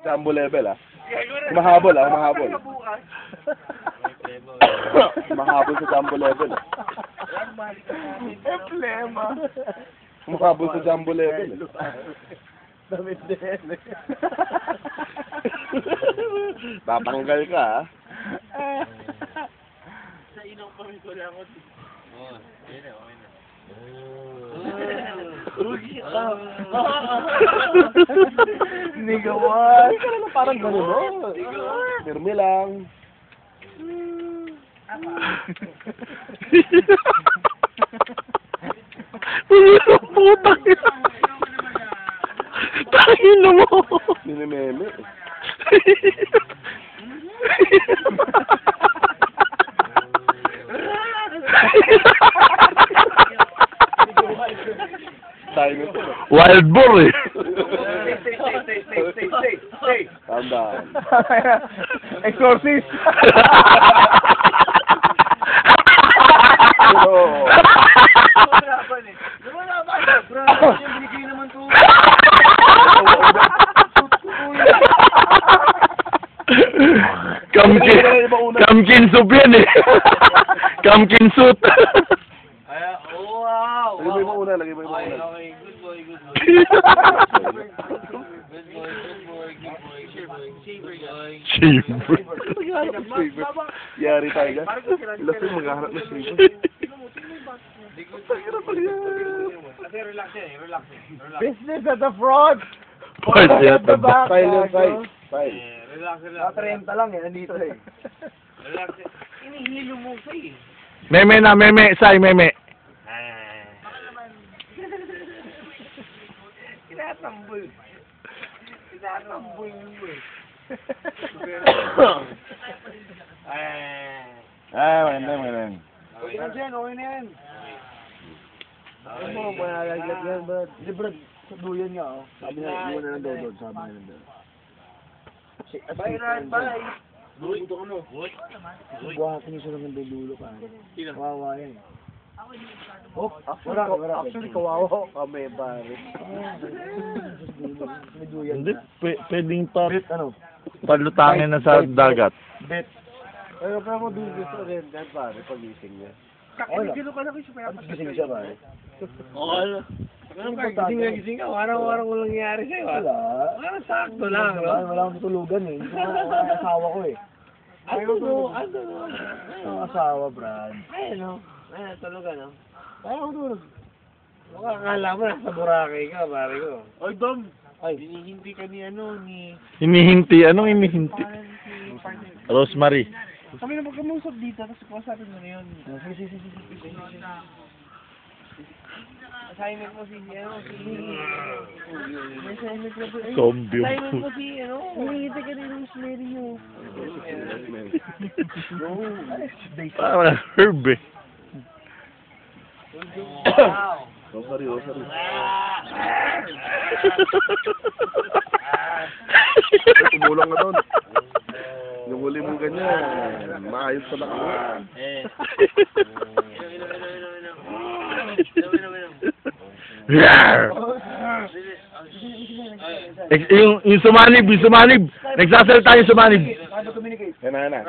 Jumbo level Humahabol humahabol. Humahabol sa jumbo level Problema. Humahabol sa jumbo level Damit din. Tatanggal ka Sa inong kami ko lang ako. Oo, yun na, okay na. Nigawan. Parang gano'n Firme lang. Putang ina. Tangina mo. Minimeme. Wild boar eh. Stay. Calm down. Exorcist. Kamkin soup yan eh. Kamkin soup. Wow. Lagay mo una. Okay, good boy. Good boy. Yari tayo ka. Lasing maghahanap na shaver. Relax. Business at the front. Party at the back. Style. Relax. 30 lang nandito Relax. Inihilo mo sa Meme na, meme. Say, meme. Tinatambol mo Maganda. Okay na yan. Ano mo, malaglag yan, Brad. Hindi, Brad, sa duyan nga, Sabi na, iwan na lang daw doon, sabi na lang doon. Bye, Rad, bye. Buto ko no. Buhatin siya ng dulo pa. Kawawa yan. Actually, kawawa kami, pare. May duyan Hindi, na. pwedeng Ano? palutangin na sa dagat. Bet. Pero mo gusto rin, dahil pare, pagising niya. Kakililo ka na kasi Tapos gising siya, pare. Gising ka. Warang walang nangyari sa'yo. Wala. Parang sakto lang, no? Wala akong tutulugan eh. Hindi ko asawa ko eh. Ano? Ang asawa, Brad. Ay, ano? Ay, tulog ka, no? Ayaw ko tulog. Akala mo nasa Boracay ka, pare ko. Ay, Dom! Ay, Hinihindi ka ni ni... Hinihinti. Anong hinihinti? Rosemary. Kami na magkamusap dito, tapos kausapin mo na yun. sige. Assignment mo si Assignment mo si... Zombie. Assignment mo si, Hinihindi ka ni Rosemary yun. Parang herb eh. Wow! Rosary. Tumulong ka doon. Yung huli mo ganyan, maayos ka na ka. Yung sumanib. Nagsasalita yung sumanib. Yan na.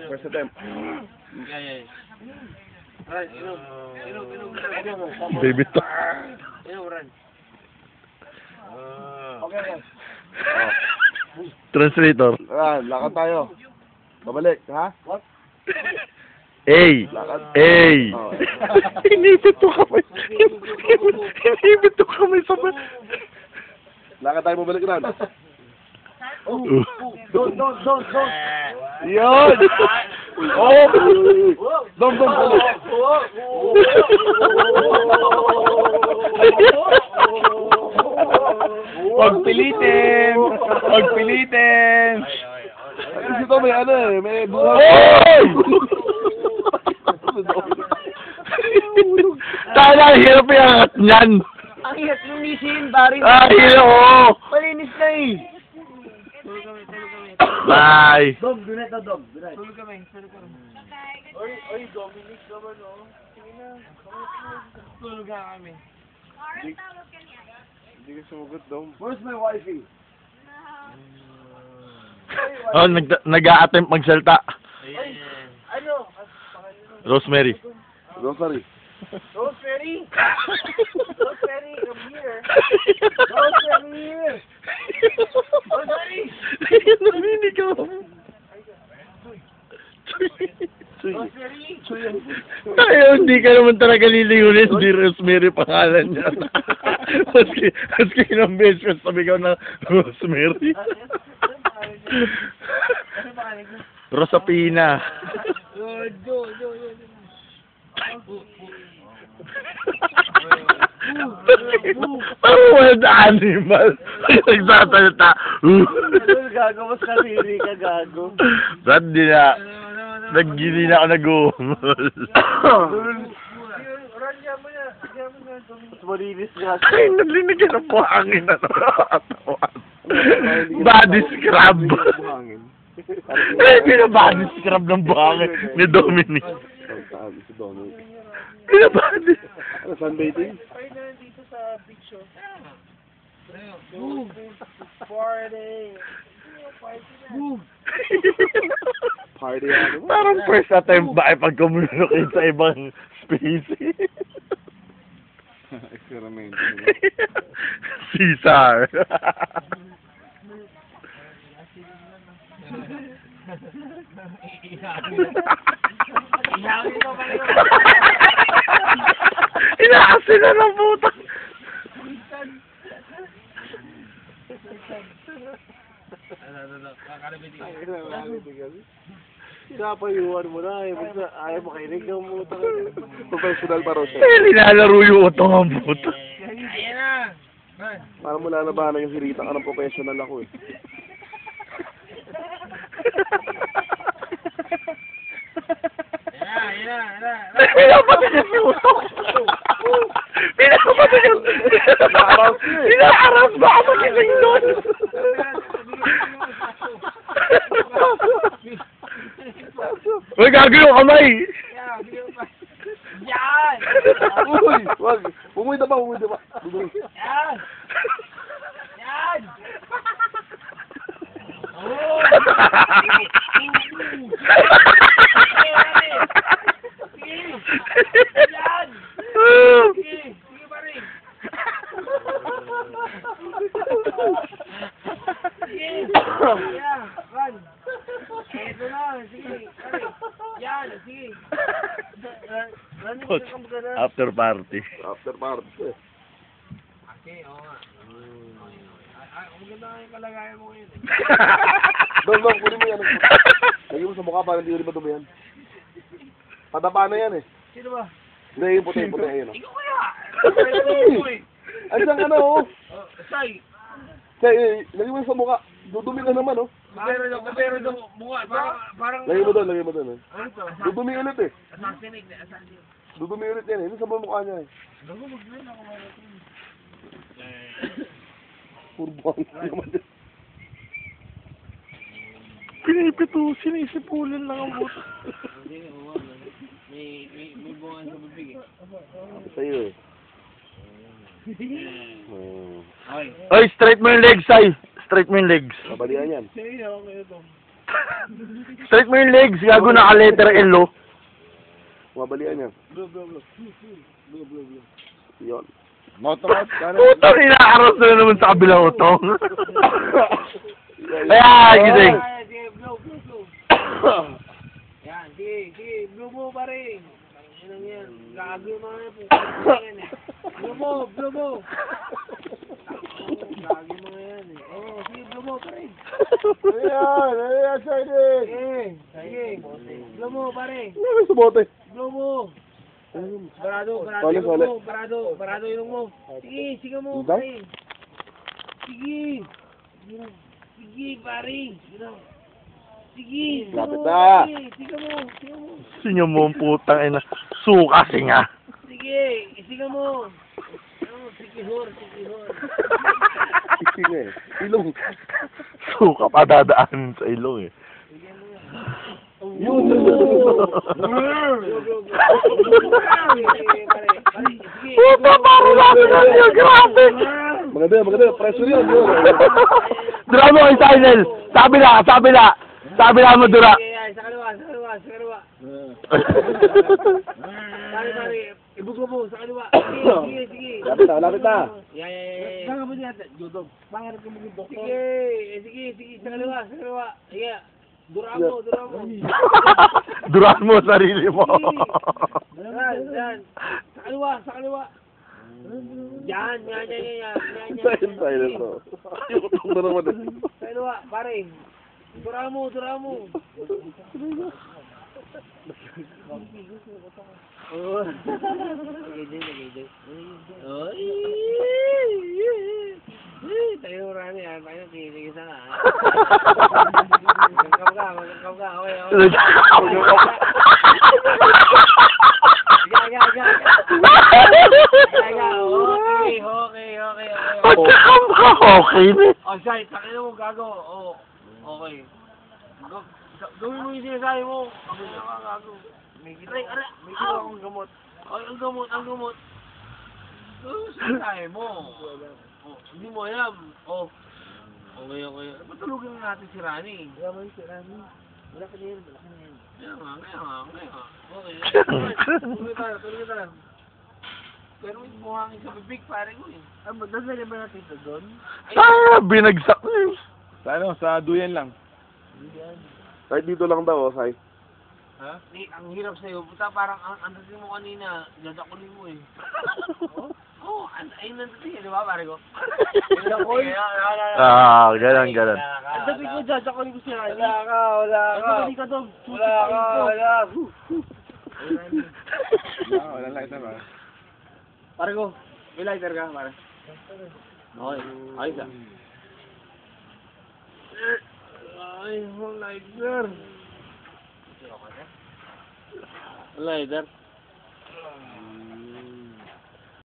First attempt. Baby to. Translator. Lakad tayo. Babalik, ha? What? Lakad. Inipit to kamay. Inipit to kamay sa ba? Lakad tayo babalik na. Don't. Yun! Dom. Huwag pilitin! Kasi ito may buhay. Tala, hirap yung angat niyan. Ang hirap yung misin, pare. Hirap, oo. Malinis na eh. Bye. Dom, do not. Tulog kami. Oy, Dominic naman, Sige na. Tulog na kami. Hindi ka sumugot, Dom. Where's my wifey? Oh, nag-a-attempt magsalta. Ano? Rosemary. Rosary. Rosemary! Rosemary, come here! Rosemary! Rosemary! Naminig ka. Rosemary! Tayo, hindi ka naman talaga liliunin. Hindi Rosemary pangalan niya. Maski ilang beses ka sabigaw na Rosemary. Ano ba kanin ko? Rosapina. Jo. Parang wild animal. Nagsasalita. Gago, mas kariri ka, gago. Ba't di na? Naggili na ako nag-uumol. Mas malinis nga. Ay, nalinig ka ng buhangin na nakakatawa. Body scrub. Buhangin. Ay, binabody scrub ng buhangin ni Dominic. Si Donald. Binabody. Ano, sunbathing? Ay, nandito sa beach show. Party! Party ano? Parang first attempt ba ay pag-communicate sa ibang species? Experiment. Caesar. Inaasin na ng puta. Pinapayuhan mo na, ayaw mo kainig ng muta. Professional pa Rosa. Eh, nilalaro yung utong ang puta. Ayan na! Parang mula na ba yung hirita ka ng professional ako eh. Ayan na! Pinapatigas yung utong. Pinapatigas. Pinaaras ba ako magising doon? Uy, gagawin yung kamay! Yan! Uy! Wag! Umuwi na ba? Yan! Yan! Oh! Yan! Sige pa rin! Sige! Yan! Run! Ito na! Sige! Yan! Sige! After party. After party. Okay, oo nga. Ang maganda nga yung kalagayan mo ngayon eh. Dong, kunin mo yan. Lagi mo sa mukha para hindi ulit madumi yan. Patapa na yan eh. Sino ba? Hindi, yung puti, ayun. Ikaw kaya! Andiyan ka na oh. Say! Say, lagi mo sa mukha. Dudumi ka naman oh. Pero yung mukha, parang... Lagi mo doon. Ano to? Dudumi ulit eh. Assassinate. Dudumi ulit yan eh. Hindi sa mukha niya eh. Puro buhangin naman din. Pinipito, sinisipulan lang ang buto. May bunga sa bibig eh. Sa'yo eh. Oy, straight mo yung legs, Ay. Straight mo yung legs. Kabalian yan. Straight mo yung legs, gago naka-letter L, oh. Mabalian yan. Yun. Putang, inaaros na naman sa kabilang utong. Ayan, gising. Sige, blow. Yan, sige, blow mo pa rin. Yan, gago na yan po. Blow mo. Gago na yan eh. Oo, sige, blow mo pa rin. Ayan, Shiny. Sige, blow mo pa rin. Ano sa bote? Blow mo. Barado ilong mo. Sige mo, pare. Sige, pare. Sige, Lapit na. Sige mo. Sinyo mo ang putang ina. Suka, singa. Sige mo. Sikihor. Sige eh. Ilong. Suka pa dadaan sa ilong, eh. Yun. Puta, parang laki na niya, grabe. Maganda. Pressure yun. Dura mo kay Sinel. Sabi na mo dura. Sige, ay, sa kaliwa. Pare, ibugo mo, sa kaliwa. Sige. Lapit na. Yeah. Saan ka ba niya? Judog. Pangarap ka maging doktor. Sige, sa kaliwa. Yeah. Dura mo. Duraan mo sarili mo. Yan. Sa kaliwa. Yan. Silent to. Ayun na naman eh. Sa kaliwa, pare. Dura mo. Tayo rani yan. Tayo titigil sana. Magkakaw ka. Okay. Okay. Oh, Sai, takin mo gago. Oh, okay. Gawin mo yung sinasabi mo. Ano ka gago? May ginawa akong gamot. Ay, ang gamot. Sinasabi mo. Oh, hindi mo alam. Oh. Okay. Patulugin na natin si Rani. Wala ka na yan. Kaya nga. Okay. Tuloy tayo. Pero may buhangin sa bibig, pare ko eh. Dadali ba natin ito doon? Binagsak na yun. Sa ano? Sa duyan lang. Kahit dito lang daw, Sai. Ha? Ang hirap sa'yo. Puta, parang ang dating mo kanina, dadakulin mo eh. Oo, ayun nandating eh, di ba, pare ko? Ganun. Ang dating ko, dadakulin ko siya. Wala ka. Hindi ka doon. Wala. Wala lighter ba? Pare ko, may lighter ka, pare. Okay, ayos ah. Ay, lighter. Lighter.